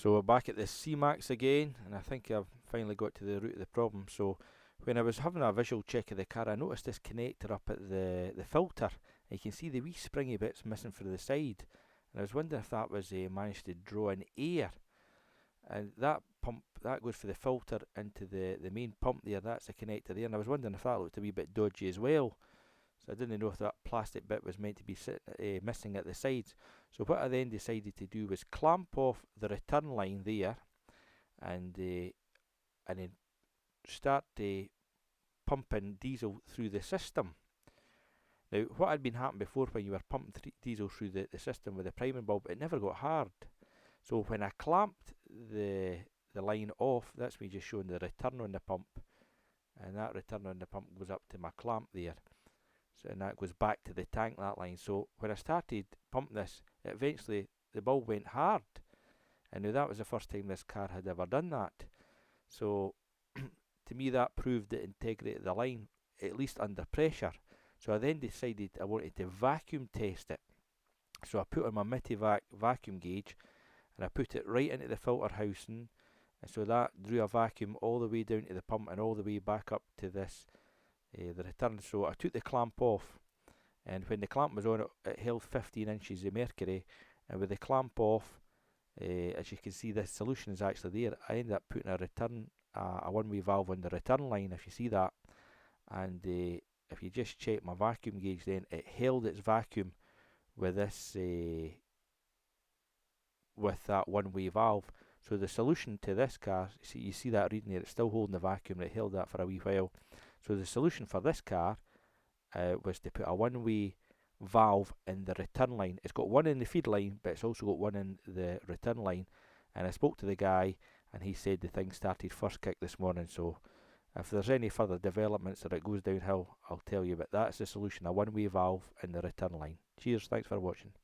So we're back at the C-Max again, and I think I've finally got to the root of the problem. So when I was having a visual check of the car, I noticed this connector up at the filter, and you can see the wee springy bits missing from the side. And I was wondering if that was managed to draw in air. And that pump, that goes for the filter into the main pump there, that's the connector there. And I was wondering if that looked a wee bit dodgy as well. So I didn't know if that plastic bit was meant to be missing at the sides. So what I then decided to do was clamp off the return line there, and then start pumping diesel through the system. Now, what had been happening before when you were pumping diesel through the system with the priming bulb, it never got hard. So when I clamped the line off, that's me just showing the return on the pump, and that return on the pump goes up to my clamp there. So, and that goes back to the tank, that line. So when I started pumping this, eventually the bulb went hard. And now that was the first time this car had ever done that. So to me that proved the integrity of the line, at least under pressure. So I then decided I wanted to vacuum test it. So I put on my Mitivac vacuum gauge, and I put it right into the filter housing, and so that drew a vacuum all the way down to the pump and all the way back up to this the return. So I took the clamp off, and when the clamp was on, it held 15 inches of mercury, and with the clamp off, as you can see, this solution is actually there. I ended up putting a one-way valve on the return line, if you see that, and if you just check my vacuum gauge, then it held its vacuum with this with that one-way valve. So the solution to this car, you see that reading there, it's still holding the vacuum, it held that for a wee while. So the solution for this car was to put a one-way valve in the return line. It's got one in the feed line, but it's also got one in the return line. And I spoke to the guy, and he said the thing started first kick this morning. So if there's any further developments or it goes downhill, I'll tell you. But that's the solution, a one-way valve in the return line. Cheers, thanks for watching.